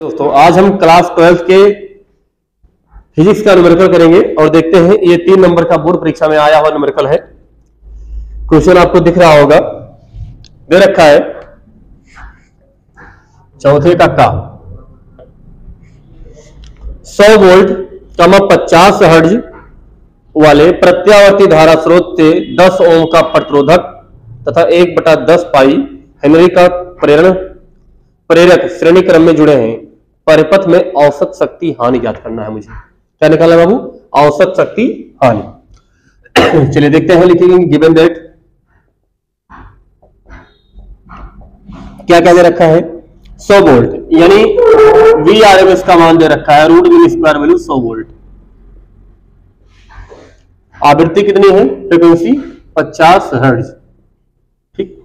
दोस्तों आज हम क्लास 12 के फिजिक्स का न्यूमेरिकल करेंगे और देखते हैं ये 3 नंबर का बोर्ड परीक्षा में आया हुआ न्यूमेरिकल है। क्वेश्चन आपको दिख रहा होगा, दे रखा है चौथे का 100 वोल्ट 50 हर्ट्ज वाले प्रत्यावर्ती धारा स्रोत से 10 ओम का प्रतिरोधक तथा 1/10 पाई हेनरी का प्रेरक श्रेणी क्रम में जुड़े हैं। परिपथ में औसत शक्ति हानि ज्ञात करना है मुझे। क्या निकालना बाबू? औसत शक्ति हानि। चलिए देखते हैं, लिखेंगे गिवन दैट क्या क्या दे रखा है। 100 वोल्ट यानी VRMS का मान दे रखा है root mean square value 100 volt. आवृत्ति कितनी है? Frequency 50 hertz. ठीक,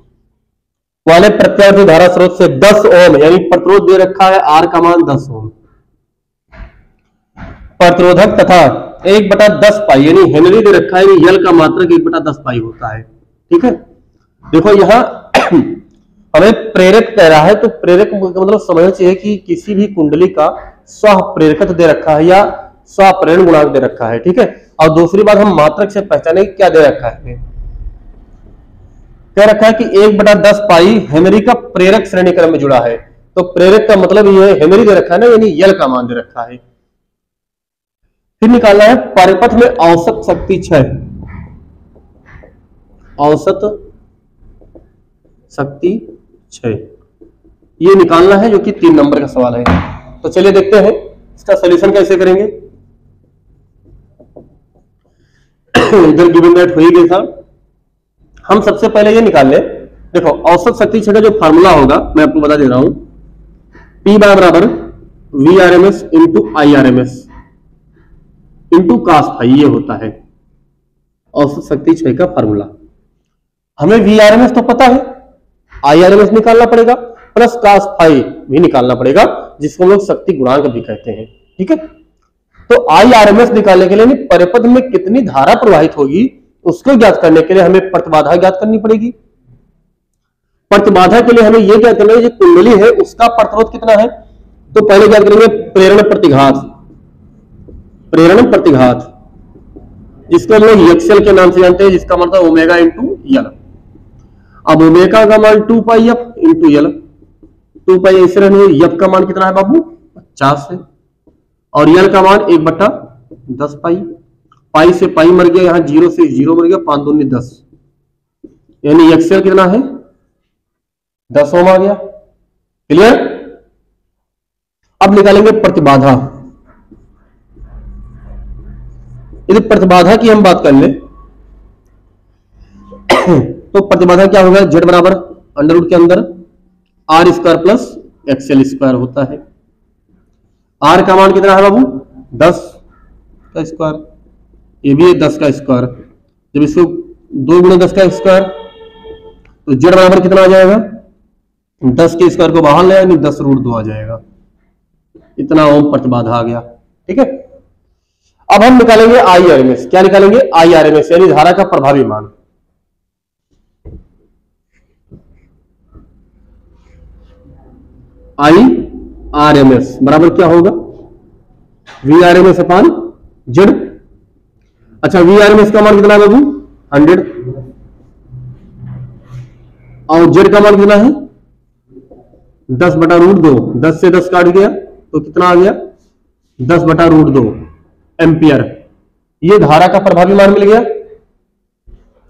वाले प्रत्यावर्ती धारा स्रोत से 10 ओम यानी प्रतिरोध दे रखा है R का मान 10 ओम, प्रतिरोधक तथा 1/10 पाई यानी हेनरी दे रखा है, यानी यल का मात्रक 1/10 पाई होता है। ठीक है, देखो यहां हमें प्रेरक कह रहा है, तो प्रेरक का मतलब समझना चाहिए कि किसी भी कुंडली का स्व प्रेरकत्व दे रखा है या स्व प्रेरण गुणांक दे रखा है। ठीक है, और दूसरी बात हम मात्रक से पहचाने क्या दे रखा है, कह रखा है कि 1/10 पाई हेनरी का प्रेरक श्रेणी क्रम में जुड़ा है। तो प्रेरक का मतलब ये हेनरी दे रखा है ना, यानी यल का मान दे रखा है। फिर निकालना है परिपथ में औसत शक्ति क्षय, औसत शक्ति क्षय ये निकालना है, जो कि 3 नंबर का सवाल है। तो चलिए देखते हैं इसका सॉल्यूशन कैसे करेंगे। इधर गिवन दैट हो ही गया था, हम सबसे पहले ये निकाल लें। देखो औसत शक्ति क्षय का जो फार्मूला होगा मैं आपको बता दे रहा हूं, P बराबर VRMS into IRMS into cos phi, ये होता है औसत शक्ति क्षय का फार्मूला। हमें VRMS तो पता है, IRMS निकालना पड़ेगा प्लस cos फाई भी निकालना पड़ेगा, जिसको हम लोग शक्ति गुणांक भी कहते हैं। ठीक है, तो IRMS निकालने के लिए परिपथ में कितनी धारा प्रवाहित होगी उसको ज्ञात करने के लिए हमें प्रतिबाधा ज्ञात करनी पड़ेगी। प्रतिबाधा के लिए हमें यह ज्ञात करना है, जो कुंडली है उसका प्रतिरोध कितना है। तो पहले ज्ञात करेंगे प्रेरण प्रतिघात, प्रेरण प्रतिघात जिसको हम लोग एक्सेल के नाम से जानते हैं, जिसका मतलब ओमेगा इंटू यल। अब ओमेगा का मान 2 पाई एफ इंटू यल, 2 पाई ऐसे रहने, एफ का मान कितना है बाबू? 50 है, और यल का मान 1/10 पाई। पाई से पाई मर गया, यहां 0 से 0 मर गया, 5 दूनी 10, यानी एक्सेल कितना है? 10 ओम आ गया। क्लियर? अब निकालेंगे प्रतिबाधा। यदि प्रतिबाधा की हम बात कर ले तो प्रतिबाधा क्या होगा? Z बराबर अंडर रूट के अंदर R square plus XL square होता है। R का मान कितना है बाबू? 10 का स्क्वायर, ये भी है 10 का स्क्वायर। जब इसको 2 गुना 10 का स्क्वायर तो Z बराबर कितना आ जाएगा? 10 के स्क्वायर को बाहर ले आए, 10 रूट 2 आ जाएगा। इतना ओम प्रतिबाधा आ गया। ठीक है, अब हम निकालेंगे IRMS। क्या निकालेंगे? IRMS यानी धारा का प्रभावी मान। IRMS बराबर क्या होगा? VRMS अपान Z। अच्छा, VRMS का मान कितना है बाबू? 100, और Z का मान कितना है? 10/√2। 10 से 10 काट गया तो कितना आ गया? 10/√2 एम्पियर। ये धारा का प्रभावी मान मिल गया।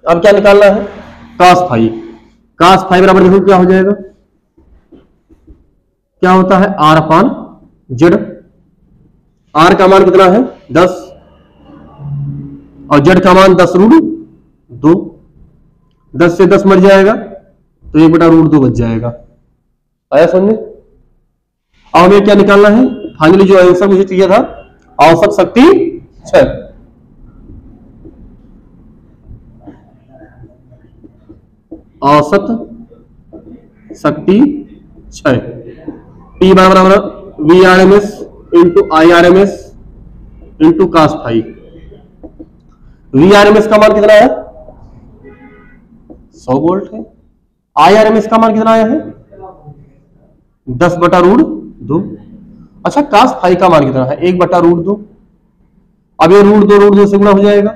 अब क्या निकालना है? cos phi. cos फाई बराबर देखो क्या हो जाएगा, क्या होता है? R अपान Z। R का मान कितना है? 10, और Z का मान 10√2। 10 से 10 मर जाएगा तो 1/√2 बच जाएगा। आया समझे? अब हमें क्या निकालना है? फाइनली जो आंसर मुझे चाहिए था, औसत शक्ति क्षय। औसत शक्ति क्षय P बराबर VRMS into IRMS into cos phi. VRMS का मान कितना है? 100 वोल्ट है। IRMS का मान कितना आया है? 10/√2। अच्छा cos फाई का मान कितना है? 1/√2। अब ये √2 से गुणा हो जाएगा,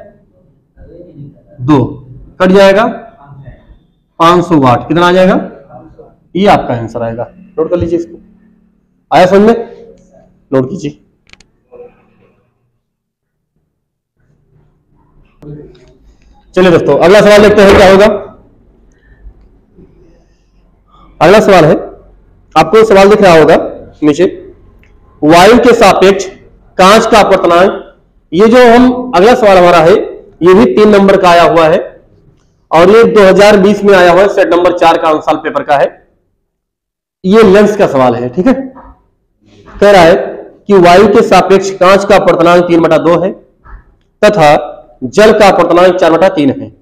2 कट जाएगा, 500 वाट कितना आ जाएगा? ये आपका आंसर आएगा। नोट कर लीजिए इसको। आया समझ में? नोट कीजिए। चलिए दोस्तों अगला सवाल देखते हैं क्या होगा। अगला सवाल है, आपको सवाल दिख रहा होगा नीचे, वायु के सापेक्ष कांच का अपवर्तनांक। ये जो हम अगला सवाल हमारा है ये भी 3 नंबर का आया हुआ है और ये 2020 में आया हुआ है, सेट नंबर 4 का साल पेपर का है। ये लेंस का सवाल है, ठीक है। कह रहा है कि वायु के सापेक्ष कांच का अपवर्तनांक 3/2 है तथा जल का अपवर्तनांक 4/3 है।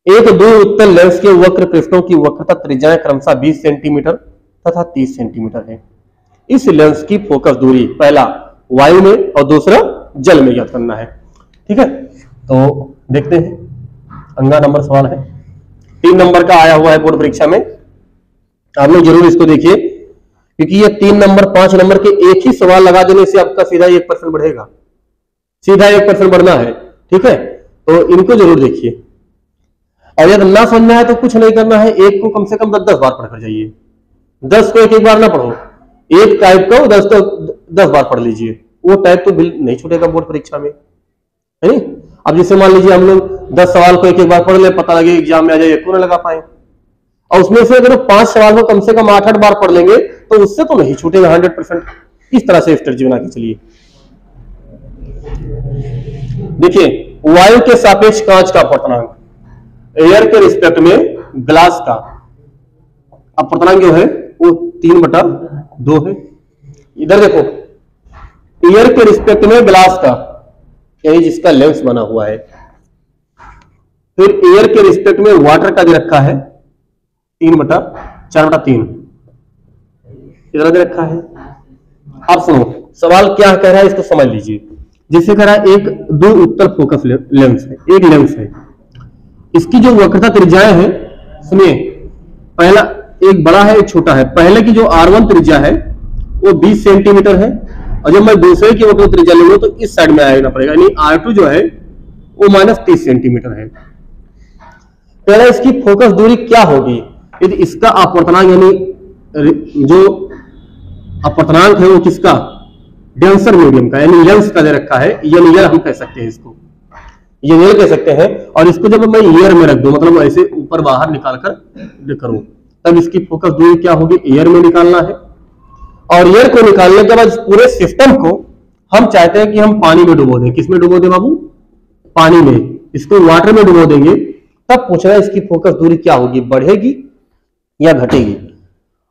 एक दो उत्तल लेंस के वक्र पृष्ठों की वक्रता त्रिज्याएं क्रमशः 20 सेंटीमीटर तथा 30 सेंटीमीटर है। इस लेंस की फोकस दूरी पहला वायु में और दूसरा जल में ज्ञात करना है, ठीक है। तो देखते हैं, अंगा नंबर सवाल है, 3 नंबर का आया हुआ है बोर्ड परीक्षा में। आप लोग जरूर इसको देखिए क्योंकि ये 3 नंबर 5 नंबर के एक ही सवाल लगा देने से आपका सीधा 1% बढ़ेगा, सीधा 1% बढ़ना है, ठीक है। तो इनको जरूर देखिए और यदि ना समझना है तो कुछ नहीं करना है, एक को कम से कम 10 बार पढ़कर जाइए। 10 को एक बार ना पढ़ो, एक टाइप को 10 बार पढ़ लीजिए, वो टाइप तो बिल्कुल नहीं छूटेगा बोर्ड परीक्षा में, है नहीं। अब जैसे मान लीजिए हम लोग 10 सवाल को एक बार पढ़ ले, पता लगे एग्जाम में आ जाए, को ना लगा पाए, और उसमें से अगर 5 सवाल को कम से कम 8-8 बार पढ़ लेंगे तो उससे तो नहीं छूटेगा 100%। इस तरह से स्ट्रेटजी बना के चलिए। देखिए, वायु के सापेक्ष कांच का अपवर्तनांक, एयर के रिस्पेक्ट में ग्लास का अपवर्तनांक जो है वो 3/2 है। इधर देखो, एयर के रिस्पेक्ट में ग्लास का यानी जिसका लेंस बना हुआ है, फिर एयर के रिस्पेक्ट में वाटर का दे रखा है 4/3 इधर दे रखा है। अब सुनो सवाल क्या कह रहा है, इसको समझ लीजिए। जैसे कह रहा है एक दो उत्तल फोकस लेंस है, एक लेंस है, इसकी जो वक्रता त्रिज्याएं हैं, सुनिए, पहला एक बड़ा है एक छोटा है। पहले की जो R1 त्रिज्या है वो 20 सेंटीमीटर है और जब मैं दूसरे की वक्रता त्रिज्या लूंगा तो इस साइड में आना पड़ेगा, यानी R2 जो है वो -30 सेंटीमीटर है। पहला इसकी फोकस दूरी क्या होगी यदि इसका अपवर्तनांक यानी जो अपवर्तनांक है वो किसका, डेंसर मीडियम का यानी लेंस का दे रखा है, ये हम कह सकते हैं, इसको ये कह सकते हैं। और इसको जब मैं एयर में रख दूं, मतलब ऐसे ऊपर बाहर निकाल कर करूं, तब इसकी फोकस दूरी क्या होगी, एयर में निकालना है। और एयर को निकालने के बाद पूरे सिस्टम को हम चाहते हैं कि हम पानी में डुबो दें। किसमें डुबो दें बाबू, पानी में, इसको वाटर में डुबो देंगे। तब पूछ रहा है इसकी फोकस दूरी क्या होगी, बढ़ेगी या घटेगी।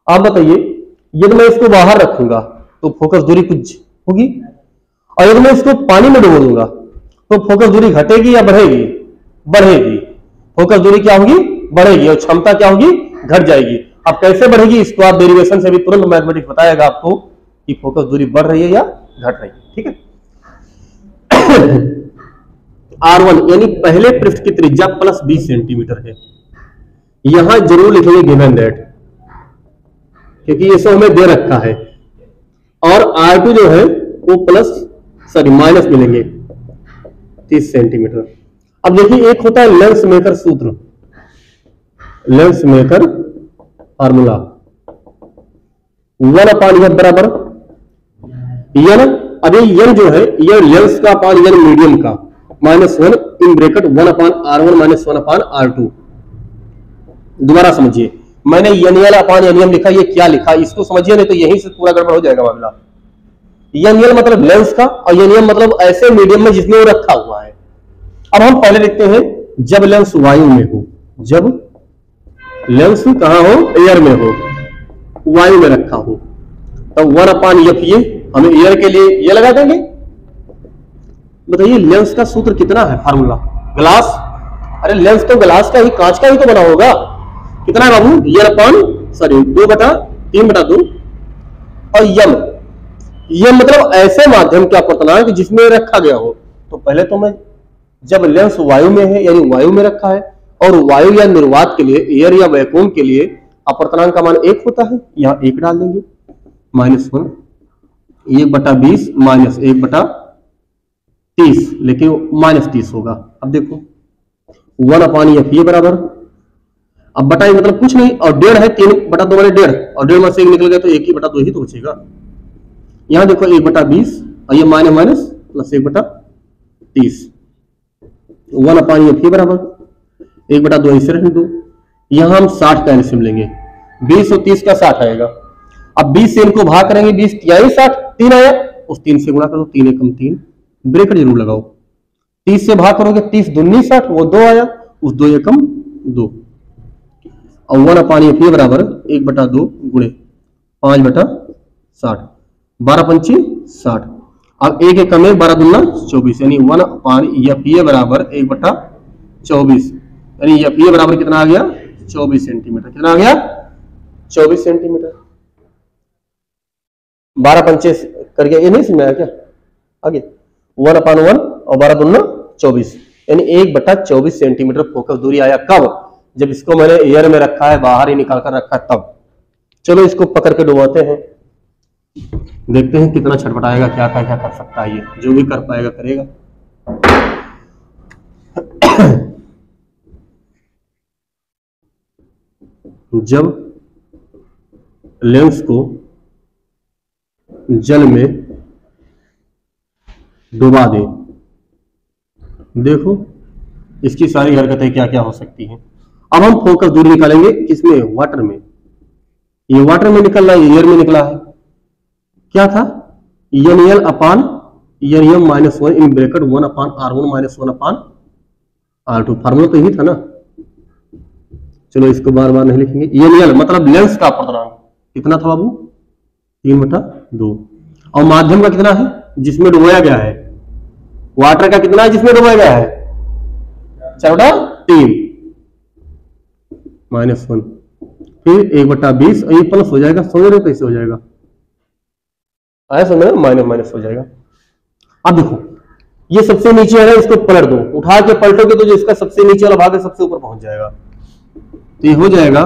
आप बताइए, यदि मैं इसको बाहर रखूंगा तो फोकस दूरी कुछ होगी, और यदि मैं इसको पानी में डुबो दूंगा तो फोकस दूरी घटेगी या बढ़ेगी, बढ़ेगी। फोकस दूरी क्या होगी, बढ़ेगी, और क्षमता क्या होगी, घट जाएगी। अब कैसे बढ़ेगी इसको आप डेरिवेशन से भी तुरंत मैथमेटिक्स बताएगा आपको कि फोकस दूरी बढ़ रही है या घट रही है, ठीक है। R1 यानी पहले पृष्ठ की त्रिज्या +20 सेंटीमीटर है। यहां जरूर लिखेंगे गिवन दैट, क्योंकि ये सब हमें दे रखा है। और R2 जो है वो माइनस मिलेंगे 30 सेंटीमीटर। अब देखिए, एक होता है लेंस मेकर सूत्र, लेंस मेकर फार्मूला 1/n बराबर n। अब ये n जो है ये लेंस का अपान n मीडियम का -1 इन ब्रैकेट 1/R1 - 1/R2। दोबारा समझिए, मैंने NL अपान NM लिखा, ये क्या लिखा इसको समझिए, नहीं तो यहीं से पूरा गड़बड़ हो जाएगा मामला। NL मतलब लेंस का और NM मतलब ऐसे मीडियम में जिसमें वो रखा हुआ है। अब हम पहले लिखते हैं जब लेंस वायु में हो, जब लेंस कहां हो, एयर में हो, वायु में रखा हो, तब 1/F ये हमें एयर के लिए ये लगा देंगे। बताइए लेंस का सूत्र कितना है, फार्मूला ग्लास, अरे लेंस तो ग्लास का ही, कांच का ही तो बना होगा। कितना है बाबू, 2/3/2 और यम मतलब ऐसे माध्यम का अपवर्तनांक जिसमें रखा गया हो। तो पहले तो मैं जब लेंस वायु में है यानी वायु में रखा है, और वायु या निर्वात के लिए, एयर या वैक्यूम के लिए अपवर्तनांक का मान 1 होता है, यहां 1 डाल देंगे -1। 1/20 माइनस 1/30, लेकिन -30 होगा। अब देखो 1/f ये बराबर, अब बटा मतलब कुछ नहीं, और 1.5 है, 3/2 माने 1.5, और 1.5 में से 1 निकल गया तो 1/2 ही तो बचेगा। यहां देखो 1/20 और ये माइनस माइनस प्लस 1/30, 1/f ये बराबर 1/2 इसे रहने दो। यहां हम 60 का एलसीएम लेंगे, 20 और 30 का 60 आएगा। अब 20 से इनको भाग करेंगे, 20 यानी 60, 3 आया, उस 3 से गुणा करो, 3 एकम 3, ब्रैकेट जरूर लगाओ। 30 से भाग करोगे, 30 दूनी 60, वो 2 आया, उस 2 एकम 2, और 1/f ये बराबर 1/2 गुणे 5/60, 12 पंची 60। अब 1 एकम 1, 12 दूना 24, यानी 1/f ये बराबर 1/24, यानी f ये बराबर कितना आ गया, 24 सेंटीमीटर। कितना आ गया, 24 सेंटीमीटर। 12 पंचे करके ये नहीं समझ आया क्या, आगे 1/1 और 12 दूना 24, यानी 1/24 सेंटीमीटर फोकस दूरी आया। कब, जब इसको मैंने एयर में रखा है, बाहर ही निकाल कर रखा है तब। चलो इसको पकड़ के डुबाते हैं, देखते हैं कितना छटपटाएगा, क्या कर सकता है ये, जो भी कर पाएगा करेगा। जब लेंस को जल में डुबा दे, देखो इसकी सारी हरकतें क्या क्या हो सकती हैं। अब हम फोकस दूरी निकालेंगे किसमें, वाटर में। ये वाटर में निकल रहा है, एयर में निकला है, क्या था, NL upon NM -1 in bracket 1/R1 - 1/R2, formula तो यही था ना। चलो इसको बार बार नहीं लिखेंगे। NL मतलब लेंस का अपवर्तनांक कितना था बाबू, 3/2, और माध्यम का कितना है, जिसमें डुबाया गया है, वाटर का कितना है जिसमें डुबाया गया है, 4/3 -1, फिर 1/20, और ये प्लस हो जाएगा, समझ रहे हो कैसे हो जाएगा, आया समझ में, माइनस माइनस हो जाएगा। अब देखो ये सबसे नीचे है, इसको पलट दो, उठा के पलटोगे तो जो इसका सबसे नीचे वाला भाग है सबसे ऊपर पहुंच जाएगा, तो ये हो जाएगा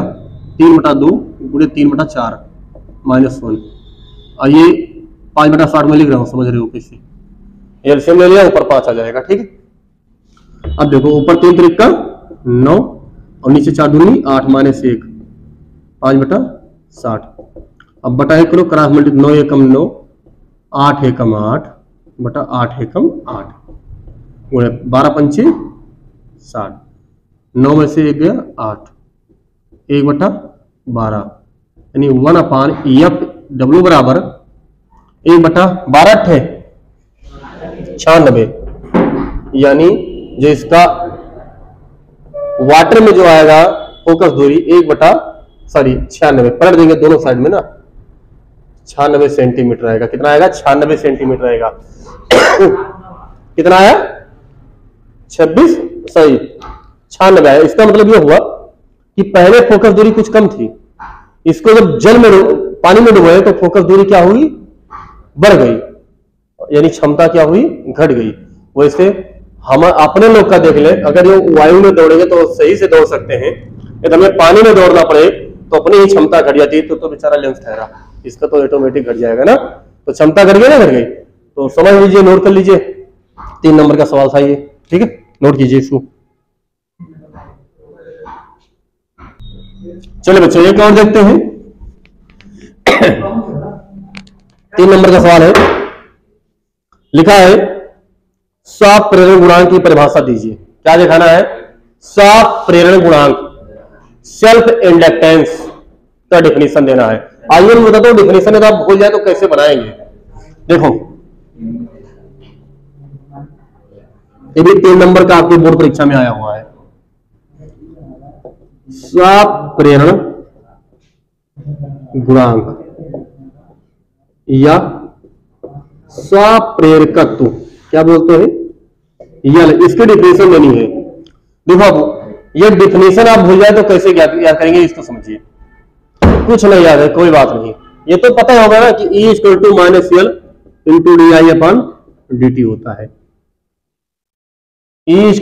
3/2 गुणे 3/4 -1, और ये 5/60 में लिख रहा हूं, समझ रहे हो कैसे, एलसीएम ले लिया, ऊपर 5 आ जाएगा, ठीक है। अब देखो ऊपर 3 त्रिका 9 और नीचे 4 दूनी 8 -1, 5/60। अब बटा 1 करो, क्रॉस मल्टीप्लाई, 9 एकम 9, 8 एकम 8 बटा 8 एकम 8 गुणे 12 पंचे 60, 9 में से 1 गया 8, 1/12, यानी 1/f बराबर 1/12 96, यानी जो इसका वाटर में जो आएगा फोकस दूरी 96, पलट देंगे दोनों साइड में ना, 96 सेंटीमीटर आएगा। कितना आएगा, 96 सेंटीमीटर आएगा। कितना आया, 26 सही 96 आया। इसका मतलब यह हुआ कि पहले फोकस दूरी कुछ कम थी, इसको जब जल में पानी में डुबाए तो फोकस दूरी क्या हुई, बढ़ गई, यानी क्षमता क्या हुई, घट गई। वैसे हम अपने लोग का देख ले, अगर ये वायु में दौड़ेंगे तो सही से दौड़ सकते हैं, यदि हमें पानी में दौड़ना पड़े तो अपनी ही क्षमता घट जाती है, तो बेचारा लेंस ठहरा, इसका तो ऑटोमेटिक घट जाएगा ना, तो क्षमता घट गई ना, घट गई। तो समझ लीजिए, नोट कर लीजिए, 3 नंबर का सवाल था ये, ठीक है, नोट कीजिए इसको। चलिए बच्चों एक और देखते हैं। 3 नंबर का सवाल है, लिखा है साफ प्रेरण गुणांक की परिभाषा दीजिए। क्या दिखाना है, साफ प्रेरण गुणांक, सेल्फ इंडक्टेंस का डेफिनेशन देना है। आइए मैं बताता हूं, डेफिनेशन अगर आप भूल जाए तो कैसे बनाएंगे। देखो ये भी 3 नंबर का आपके बोर्ड परीक्षा में आया हुआ है। साफ प्रेरण गुणांक या साप्रेरकत्व क्या बोलते हैं, यल, इसकी डिफिनेशन देनी है। देखो अब ये डिफिनेशन आप भूल जाए तो कैसे याद करेंगे, इसको समझिए। कुछ नहीं याद है, कोई बात नहीं, ये तो पता होगा ना कि E = -L × di/dt होता है। E =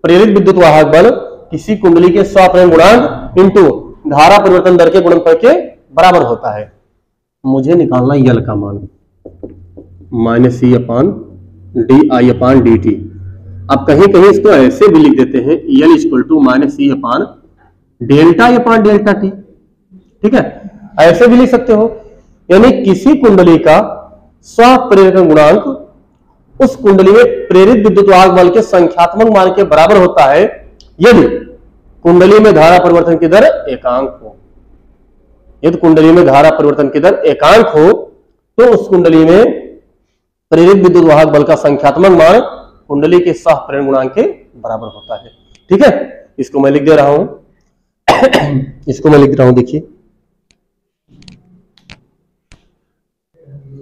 प्रेरित विद्युत वाहक बल किसी कुंडली के साप्रेरण गुणांक इंटू धारा परिवर्तन दर के गुणनफल के बराबर होता है। मुझे निकालना यल का मान, minus C upon D I upon D T. अब कहीं कहीं इसको ऐसे भी लिख देते हैं L equal to minus C upon delta I upon delta T. ठीक है, ऐसे भी लिख सकते हो। यानी किसी कुंडली का स्वप्रेरक गुणांक उस कुंडली में प्रेरित विद्युत वाहक बल के संख्यात्मक मान के बराबर होता है यदि कुंडली में धारा परिवर्तन की दर एकांक हो। यदि कुंडली में धारा परिवर्तन की दर एकांक हो तो उस कुंडली में प्रेरित विद्युत वाहक बल का संख्यात्मक मान कुंडली के सहप्रेरण गुणांक के बराबर होता है। ठीक है, इसको मैं लिख दे रहा हूं इसको मैं लिख रहा हूं, देखिए।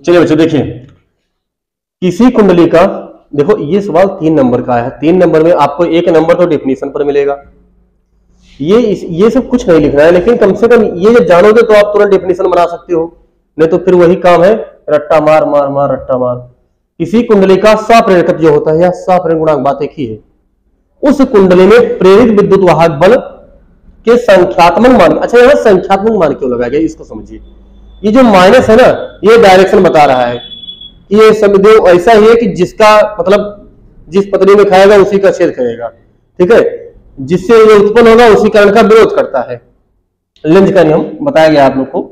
चलिए बच्चों देखिए, किसी कुंडली का, देखो ये सवाल 3 नंबर का है। 3 नंबर में आपको 1 नंबर तो डेफिनेशन पर मिलेगा। ये सब कुछ नहीं लिखना है, लेकिन कम से कम ये जब जानोगे तो आप तुरंत डेफिनेशन बना सकते हो, नहीं तो फिर वही काम है रट्टा मार मार मार रट्टा मार। किसी कुंडली का स्वप्रेरकत्व जो होता है या स्वप्रेरण गुणांक, बात एक ही है। उस कुंडली में प्रेरित विद्युत वाहक बल के संख्यात्मक मान, अच्छा यहां संख्यात्मक मान क्यों लगाया गया इसको समझिए। ये जो माइनस है ना, ये डायरेक्शन बता रहा है कि ये समझो ऐसा ही है कि जिसका मतलब जिस पतली में खाएगा उसी का छेद करेगा। ठीक है, जिससे ये उत्पन्न होगा उसी कारण का विरोध करता है। लेंज का नियम बताया गया आप लोग को।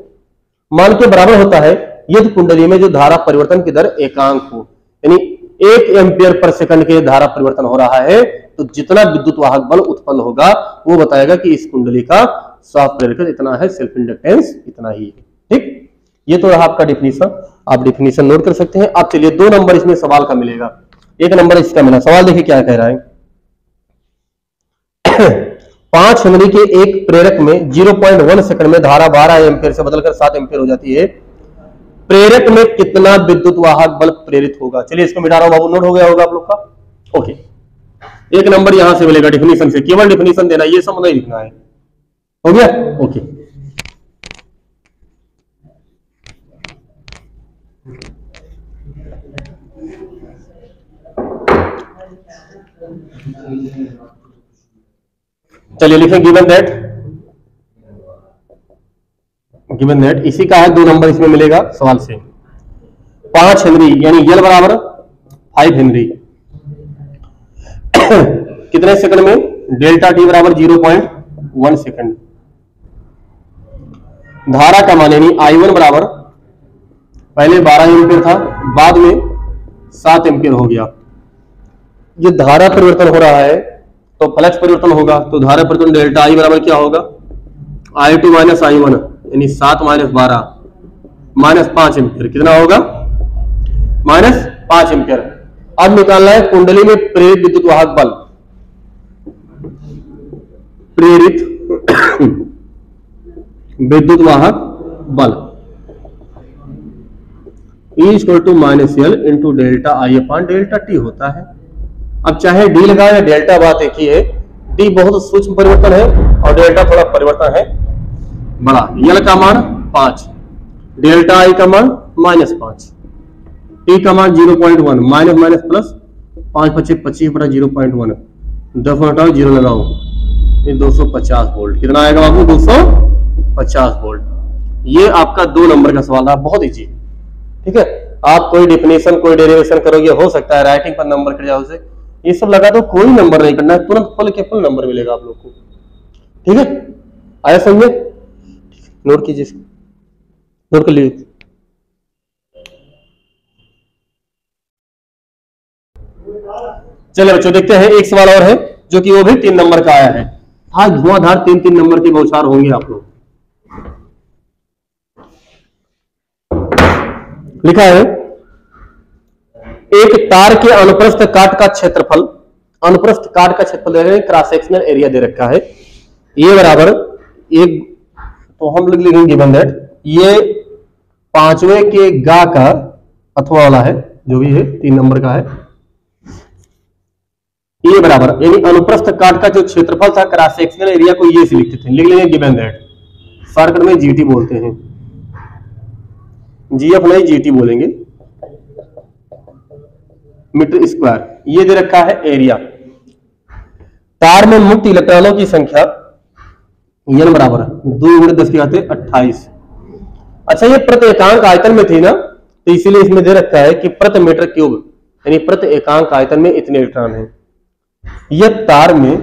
मान के बराबर होता है यदि कुंडली में जो धारा परिवर्तन की दर एकांक हो, यानी 1 एम्पियर पर सेकंड के धारा परिवर्तन हो रहा है तो जितना विद्युत वाहक बल उत्पन्न होगा वो बताएगा कि इस कुंडली का स्वप्रेरकत्व इतना है, सेल्फ इंडक्टेंस इतना ही है। ठीक, ये तो रहा आपका डेफिनेशन, आप डेफिनेशन नोट कर सकते हैं। अब चलिए 2 नंबर इसमें सवाल का मिलेगा, 1 नंबर इसका मिला। सवाल देखिए क्या कह रहा है 5 हेनरी के एक प्रेरक में 0.1 सेकंड में धारा 12 एम्पियर से बदलकर 7 एम्पियर हो जाती है। प्रेरक में कितना विद्युत वाहक बल प्रेरित होगा? चलिए इसको मिटा रहा हूं बाबू, नोट हो गया होगा आप लोग का। ओके, 1 नंबर यहां से मिलेगा डेफिनेशन से, केवल डेफिनेशन देना, ये सब नहीं लिखना है। हो गया? ओके, चलिए लिखें गिवन दैट इसी का है 2 नंबर इसमें मिलेगा सवाल से। 5 हेनरी यानी यल बराबर 5 हेनरी कितने सेकंड में? डेल्टा टी बराबर 0.1 सेकंड। धारा का मान यानी I1 बराबर पहले 12 एम्पियर था, बाद में 7 एम्पियर हो गया। ये धारा परिवर्तन हो रहा है तो फ्लक्स परिवर्तन होगा, तो धारा परिवर्तन डेल्टा आई बराबर क्या होगा? I2 माइनस I1 यानी 7 माइनस 12 माइनस 5 एम्पियर। कितना होगा? Minus 5 ampere. अब निकालना है कुंडली में प्रेरित विद्युत वाहक बल। प्रेरित विद्युत वाहक बल E equal to minus L into delta I upon delta T होता है। अब चाहे डी लगाए या डेल्टा, बात एक ही है। डी बहुत सूक्ष्म परिवर्तन है और डेल्टा थोड़ा परिवर्तन है बड़ा। यल का मान 5, डेल्टा आई का मान -5, टी का मान 0.1, माइनस माइनस प्लस 5 × 5 = 25 बटा 0.1। 10 हटाओ 0 लगाओ, ये 250 वोल्ट। कितना आएगा बाबू? 250 वोल्ट। ये आपका 2 नंबर का सवाल है, बहुत इजी। ठीक है, आप कोई डेफिनेशन कोई डेरिवेशन करोगे, हो सकता है राइटिंग पर नंबर कट जाओ से, ये सब लगा दो, कोई नंबर नहीं करना है, तुरंत फुल के फुल नंबर मिलेगा आप लोग को। ठीक है, आया समझे? नोट कीजिए, नोट कर लीजिए। चलिए बच्चों देखते हैं, एक सवाल और है जो कि वो भी 3 नंबर का आया है। हाँ, धुआंधार 3-3 नंबर के बौछार होंगे आप लोग। लिखा है एक तार के अनुप्रस्थ काट का क्षेत्रफल, अनुप्रस्थ काट का क्षेत्रफल दे रहे हैं, क्रॉस सेक्शनल एरिया दे रखा है। ये बराबर एक, तो हम लोग लिखेंगे गिवन दैट ये 5वें के गा का अथवा वाला है, जो भी है 3 नंबर का है। ये बराबर यानी अनुप्रस्थ काट का जो क्षेत्रफल था, क्रॉस सेक्शनल एरिया को ये से लिखते थे, लिख लेंगे गिवन दैट, शॉर्टकट में जीटी बोलते हैं, जीएफ नहीं जीटी बोलेंगे, मीटर स्क्वायर। ये दे रखा है एरिया। तार में मुक्त इलेक्ट्रॉनों की संख्या n बराबर 2 × 10 की घात 28। अच्छा, ये प्रति एकांक आयतन में थी ना, तो इसीलिए इसमें दे रखा है कि प्रति मीटर क्यूब यानी प्रति एकांक आयतन में इतने इलेक्ट्रॉन है। यह तार में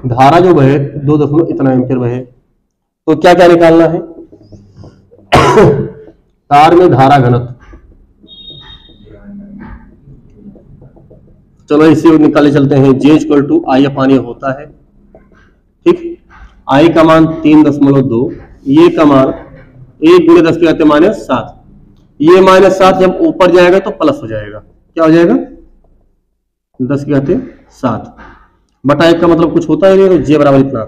धारा जो बहे 2 इतना एम्पीयर बहे, तो क्या क्या निकालना है? तार में धारा घनत्व, चलो इसे निकाले चलते हैं। J = I अपान ए होता है, ठीक। I का मान 3.2, ये का मान 1 × 10⁻⁷। ये -7 जब ऊपर जाएगा तो प्लस हो जाएगा, क्या हो जाएगा? 10⁻7 बटा 1 का मतलब कुछ होता है नहीं, तो J बराबर इतना।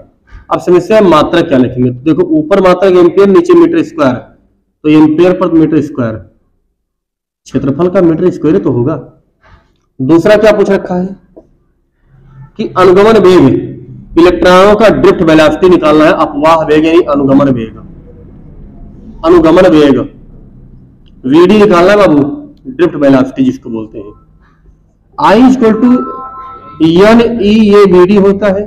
अब समस्या है मात्रा क्या लिखेंगे, तो देखो ऊपर मात्रा एम्पियर, नीचे मीटर स्क्वायर, तो एम्पियर पर मीटर स्क्वायर, क्षेत्रफल का मीटर स्क्वायर तो होगा। दूसरा क्या पूछ रखा है कि अनुगमन वेग, इलेक्ट्रॉनों का ड्रिफ्ट वेलोसिटी निकालना है, अपवाह वेग यानी अनुगमन वेग, अनुगमन वेग VD निकालना है बाबू, ड्रिफ्ट वेलोसिटी जिसको बोलते हैं। I = NE, ये VD होता है।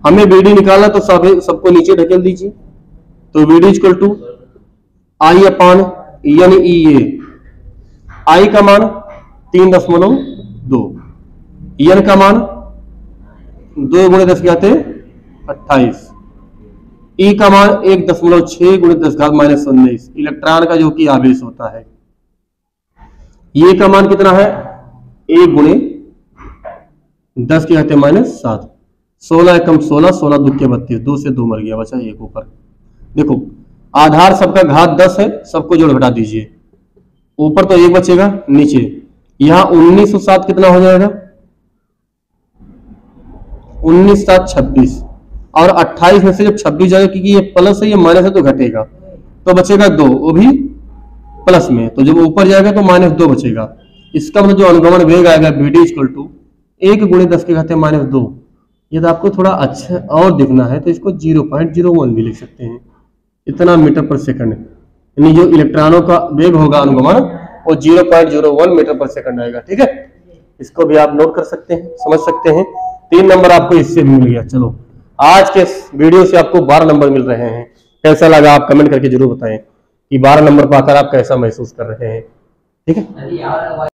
हमें VD निकालना तो सबको नीचे ढकेल दीजिए, तो VD = I upon NE। I का मान 3.2, N का मान 2 × 10⁻28, E का मान 1.6 × 10⁻19 इलेक्ट्रॉन का जो कि आवेश होता है। ये का मान कितना है? 1 × 10⁻⁷। 16 एकम 16, 16 दूके 32, 2 से 2 मर गया, बचा 1 ऊपर। देखो आधार सबका घात 10 है, सबको जोड़ घटा दीजिए, ऊपर तो 1 बचेगा, नीचे यहां 19 और 7 कितना हो जाएगा? 19 7 26, और 28 में से जब 26 जाएगा, क्योंकि ये प्लस है ये माइनस है तो घटेगा, तो बचेगा 2, वो भी प्लस में, तो जब ऊपर जाएगा तो -2 बचेगा। इसका मतलब जो अनुगमन वेग आएगा VD = 1 × 10⁻²। यदि आपको थोड़ा अच्छा और दिखना है तो इसको 0.01 भी लिख सकते हैं, इतना मीटर पर सेकंड, यानी जो इलेक्ट्रॉनों का वेग होगा अनुगमन वो 0.01 मीटर पर सेकंड आएगा, ठीक है। इसको भी आप नोट कर सकते हैं, समझ सकते हैं। 3 नंबर आपको इससे भी मिल गया। चलो आज के वीडियो से आपको 12 नंबर मिल रहे हैं। कैसा लगा आप कमेंट करके जरूर बताएं कि 12 नंबर पाकर आप कैसा महसूस कर रहे हैं, ठीक है।